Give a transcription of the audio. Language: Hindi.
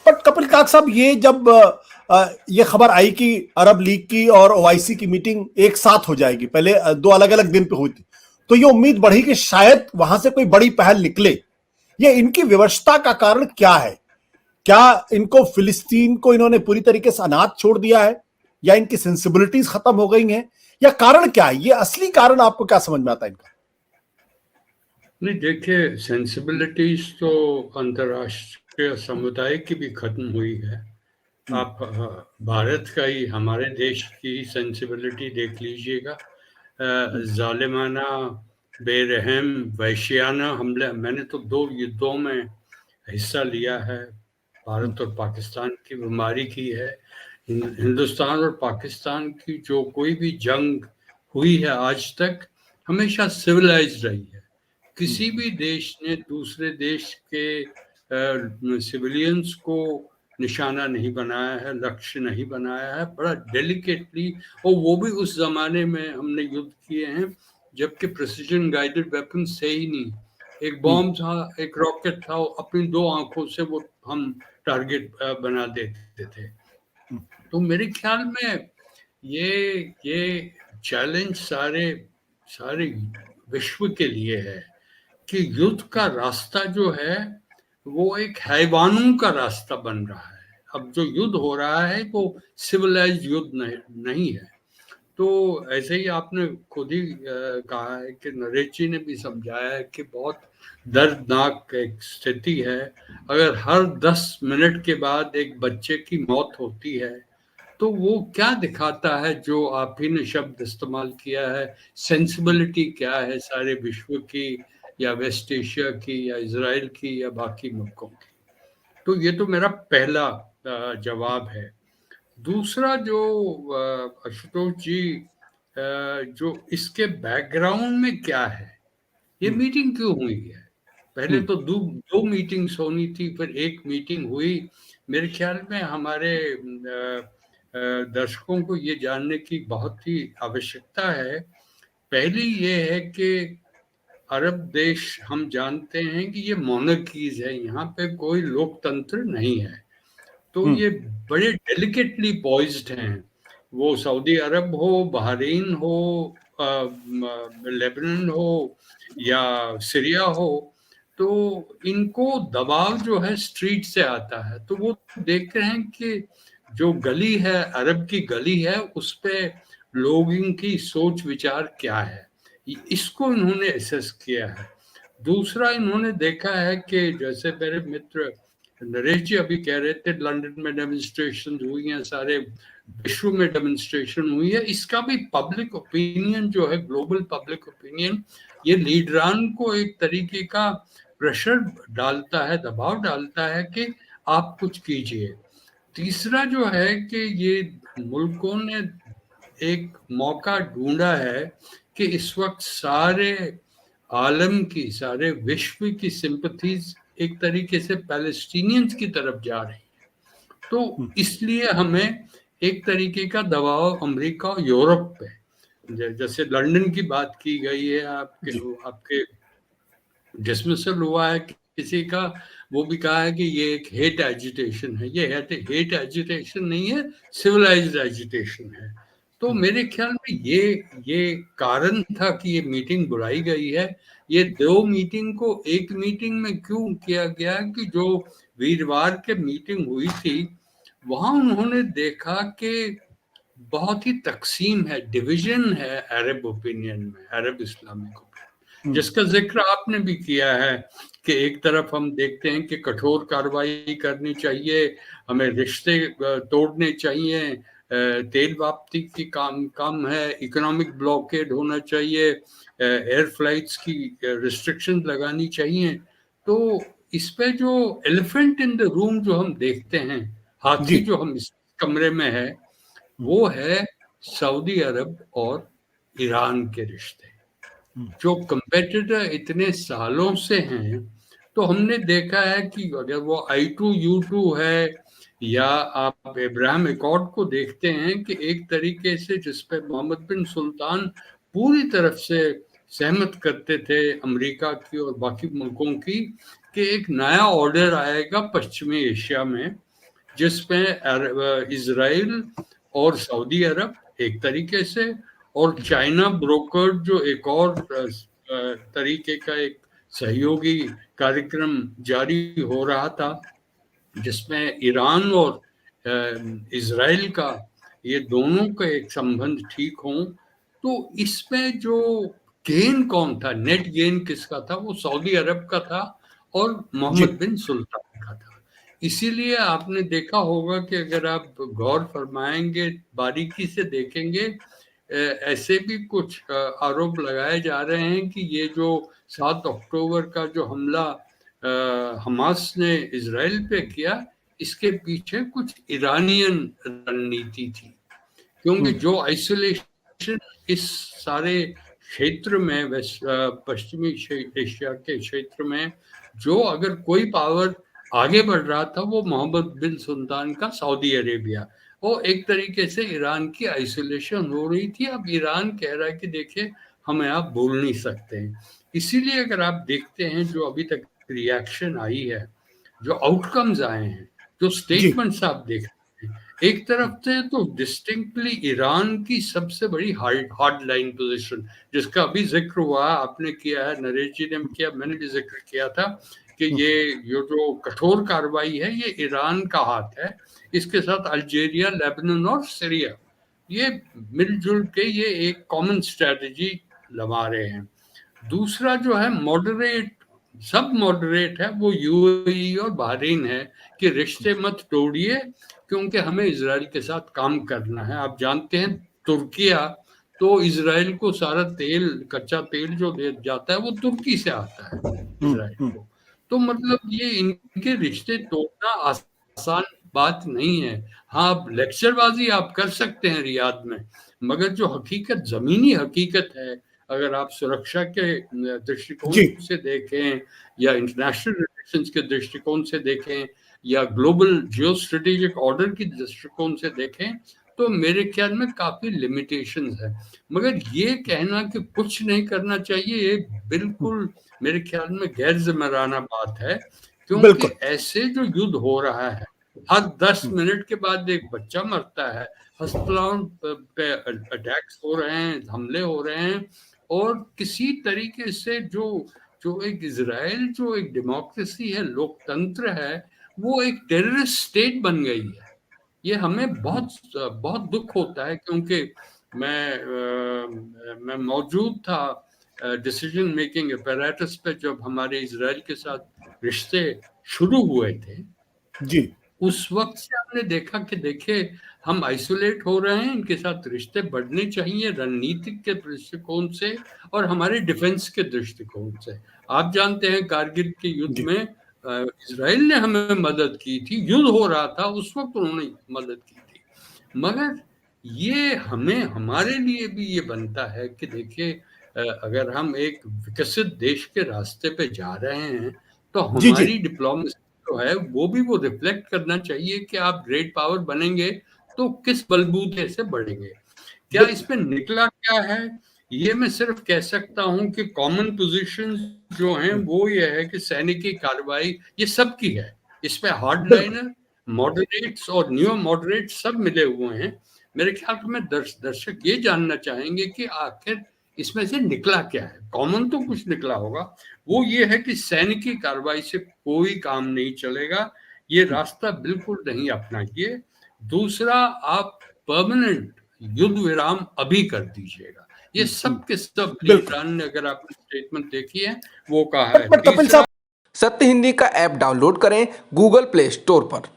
बट कपिल काक साहब, ये जब ये खबर आई कि अरब लीग की और ओआईसी की मीटिंग एक साथ हो जाएगी, पहले दो अलग अलग दिन पे हुई थी, तो ये उम्मीद बढ़ी कि शायद वहां से कोई बड़ी पहल निकले। ये इनकी विवशता का कारण क्या है? क्या इनको फिलिस्तीन को इन्होंने पूरी तरीके से अनाथ छोड़ दिया है, या इनकी सेंसिबिलिटीज खत्म हो गई हैं, या कारण क्या है? ये असली कारण आपको क्या समझ में आता है इनका? नहीं, देखिए, सेंसिबिलिटीज तो अंतर्राष्ट्रीय समुदाय की भी खत्म हुई है। आप भारत का ही, हमारे देश की सेंसिबिलिटी देख लीजिएगा। जालिमाना, बेरहम, वहशियाना हमले। मैंने तो 2 युद्धों में हिस्सा लिया है। भारत और पाकिस्तान की बीमारी की है। हिंदुस्तान और पाकिस्तान की जो कोई भी जंग हुई है आज तक, हमेशा सिविलाइज्ड रही है। किसी भी देश ने दूसरे देश के सिविलियंस को निशाना नहीं बनाया है, लक्ष्य नहीं बनाया है, बड़ा डेलिकेटली। और वो भी उस जमाने में हमने युद्ध किए हैं जबकि प्रिसिजन गाइडेड वेपन्स थे ही नहीं। एक बॉम्ब था, एक रॉकेट था, अपनी 2 आंखों से वो हम टारगेट बना देते थे। तो मेरे ख्याल में ये चैलेंज सारे सारे विश्व के लिए है कि युद्ध का रास्ता जो है वो एक हैवानों का रास्ता बन रहा है। अब जो युद्ध हो रहा है वो सिविलाइज्ड युद्ध नहीं है। तो ऐसे ही आपने खुद ही कहा है कि नरेश जी ने भी समझाया है कि बहुत दर्दनाक एक स्थिति है। अगर हर 10 मिनट के बाद एक बच्चे की मौत होती है तो वो क्या दिखाता है, जो आप ही ने शब्द इस्तेमाल किया है, सेंसिबिलिटी क्या है सारे विश्व की, या वेस्ट एशिया की, या इजराइल की, या बाकी मुल्कों की। तो ये तो मेरा पहला जवाब है। दूसरा, जो आशुतोष जी, जो इसके बैकग्राउंड में क्या है, ये मीटिंग क्यों हुई है? पहले तो दो मीटिंग्स होनी थी, फिर एक मीटिंग हुई। मेरे ख्याल में हमारे दर्शकों को ये जानने की बहुत ही आवश्यकता है। पहली ये है कि अरब देश, हम जानते हैं कि ये मोनर्कीज है, यहाँ पे कोई लोकतंत्र नहीं है। तो ये बड़े डेलिकेटली पॉइज्ड हैं। वो सऊदी अरब हो, बहरीन हो, लेबनान हो, या सीरिया हो, तो इनको दबाव जो है स्ट्रीट से आता है। तो वो देख रहे हैं कि जो गली है, अरब की गली है, उस पे लोगों की सोच विचार क्या है, इसको इन्होंने एसेस किया है। दूसरा, इन्होंने देखा है कि जैसे मेरे मित्र नरेश जी अभी कह रहे थे, लंदन में डेमोन्स्ट्रेशन हुई हैं, सारे विश्व में डेमोन्स्ट्रेशन हुई है। इसका भी पब्लिक ओपिनियन जो है, ग्लोबल पब्लिक ओपिनियन, ये लीडरान को एक तरीके का प्रेशर डालता है, दबाव डालता है कि आप कुछ कीजिए। तीसरा जो है कि ये मुल्कों ने एक मौका ढूंढा है कि इस वक्त सारे आलम की, सारे विश्व की सिंपथीज एक तरीके से पैलेस्टीनियंस की तरफ जा रही है। तो इसलिए हमें एक तरीके का दबाव अमेरिका और यूरोप पे, जैसे लंदन की बात की गई है, आपके डिसमिसल हुआ है किसी का, वो भी कहा है कि ये एक हेट एजिटेशन है। ये हेट एजिटेशन नहीं है, सिविलाइज्ड एजिटेशन है। तो मेरे ख्याल में ये कारण था कि ये मीटिंग बुलाई गई है। ये 2 मीटिंग को एक मीटिंग में क्यों किया गया कि जो वीरवार के मीटिंग हुई थी, वहां उन्होंने देखा कि बहुत ही तकसीम है, डिवीजन है अरब ओपिनियन में, अरब इस्लामिक ओपिनियन, जिसका जिक्र आपने भी किया है कि एक तरफ हम देखते हैं कि कठोर कार्रवाई करनी चाहिए, हमें रिश्ते तोड़ने चाहिए, तेल वापसी की काम है, इकोनॉमिक ब्लॉकेड होना चाहिए, एयर फ्लाइट्स की रिस्ट्रिक्शन लगानी चाहिए। तो इस पे जो एलिफेंट इन द रूम जो हम देखते हैं, हाथी जो हम इस कमरे में है, वो है सऊदी अरब और ईरान के रिश्ते, जो कंपेटिटर इतने सालों से हैं। तो हमने देखा है कि अगर वो I2U2 है, या आप इब्राहिम अकॉर्ड को देखते हैं कि एक तरीके से जिसपे मोहम्मद बिन सुल्तान पूरी तरफ से सहमत करते थे अमेरिका की और बाकी मुल्कों की, कि एक नया ऑर्डर आएगा पश्चिमी एशिया में, जिसमें इजराइल और सऊदी अरब एक तरीके से, और चाइना ब्रोकर जो एक और तरीके का एक सहयोगी कार्यक्रम जारी हो रहा था, जिसमें ईरान और इजराइल का ये दोनों का एक संबंध ठीक हो। तो इसमें जो गेन कौन था, नेट गेन किसका था, वो सऊदी अरब का था और मोहम्मद बिन सुल्तान का था। इसीलिए आपने देखा होगा कि अगर आप गौर फरमाएंगे, बारीकी से देखेंगे, ऐसे भी कुछ आरोप लगाए जा रहे हैं कि ये जो 7 अक्टूबर का जो हमला हमास ने इजराइल पे किया, इसके पीछे कुछ ईरानियन रणनीति थी, क्योंकि जो आइसोलेशन इस सारे क्षेत्र में, पश्चिमी एशिया के क्षेत्र में, जो अगर कोई पावर आगे बढ़ रहा था वो मोहम्मद बिन सुल्तान का सऊदी अरेबिया, वो एक तरीके से ईरान की आइसोलेशन हो रही थी। अब ईरान कह रहा है कि देखिए हमें आप बोल नहीं सकते हैं। इसीलिए अगर आप देखते हैं जो अभी तक रिएक्शन आई है, जो आउटकम्स आए हैं, जो स्टेटमेंट्स आप देख रहे हैं, एक तरफ से तो डिस्टिंक्टली ईरान की सबसे बड़ी हार्ड लाइन पोजीशन, जिसका अभी जिक्र हुआ, आपने किया है, नरेश जी ने किया, मैंने भी जिक्र किया था कि ये जो कठोर कार्रवाई है ये ईरान का हाथ है। इसके साथ अल्जीरिया, लेबनान और सीरिया ये मिलजुल के ये एक कॉमन स्ट्रेटजी लगा रहे हैं। दूसरा जो है मॉडरेट, सब मॉडरेट है, वो यूएई और बहरीन है कि रिश्ते मत तोड़िए क्योंकि हमें इजराइल के साथ काम करना है। आप जानते हैं तुर्किया तो इजराइल को सारा तेल, कच्चा तेल जो दे जाता है वो तुर्की से आता है इजराइल को। तो मतलब ये इनके रिश्ते तोड़ना आसान बात नहीं है। हाँ, लेक्चरबाजी आप कर सकते हैं रियाद में, मगर जो हकीकत, जमीनी हकीकत है, अगर आप सुरक्षा के दृष्टिकोण से देखें या इंटरनेशनल रिलेशंस के दृष्टिकोण से देखें या ग्लोबल जियो स्ट्रेटेजिक ऑर्डर की दृष्टिकोण से देखें, तो मेरे ख्याल में काफी लिमिटेशंस है। मगर ये कहना कि कुछ नहीं करना चाहिए, ये बिल्कुल मेरे ख्याल में गैर जिम्मेदाराना बात है, क्योंकि ऐसे जो युद्ध हो रहा है, हर 10 मिनट के बाद एक बच्चा मरता है, अस्पतालों पे अटैक्स हो रहे हैं, हमले हो रहे हैं, और किसी तरीके से जो एक इजराइल जो एक डेमोक्रेसी है, लोकतंत्र है, वो एक टेररिस्ट स्टेट बन गई है। ये हमें बहुत दुख होता है, क्योंकि मैं मौजूद था डिसीजन मेकिंग अपैरेटस पे जब हमारे इजराइल के साथ रिश्ते शुरू हुए थे जी। उस वक्त से हमने देखा कि देखिए हम आइसोलेट हो रहे हैं, इनके साथ रिश्ते बढ़ने चाहिए रणनीतिक के दृष्टिकोण से और हमारे डिफेंस के दृष्टिकोण से। आप जानते हैं कारगिल के युद्ध में इजराइल ने हमें मदद की थी, युद्ध हो रहा था उस वक्त उन्होंने मदद की थी। मगर ये हमें, हमारे लिए भी ये बनता है कि देखिए अगर हम एक विकसित देश के रास्ते पे जा रहे हैं तो हमारी डिप्लोमेसी जो है वो भी वो रिफ्लेक्ट करना चाहिए कि आप ग्रेट पावर बनेंगे तो किस बलबूते से बढ़ेंगे। क्या इसमें निकला क्या है, ये मैं सिर्फ कह सकता हूं कि कॉमन पोजीशन जो हैं वो ये है कि सैनिकी कार्रवाई ये सबकी है, इसमें हार्डलाइनर, मॉडरेट्स और न्यू मॉडरेट सब मिले हुए हैं। मेरे ख्याल में दर्शक ये जानना चाहेंगे कि आखिर इसमें से निकला क्या है। कॉमन तो कुछ निकला होगा, वो ये है कि सैनिकी कार्रवाई से कोई काम नहीं चलेगा, ये रास्ता बिल्कुल नहीं अपनाइए। दूसरा, आप परमानेंट युद्ध विराम अभी कर दीजिएगा, ये सब के सब ईरान ने, अगर आपने स्टेटमेंट देखी है, वो कहा है। सत्य हिंदी का ऐप डाउनलोड करें गूगल प्ले स्टोर पर।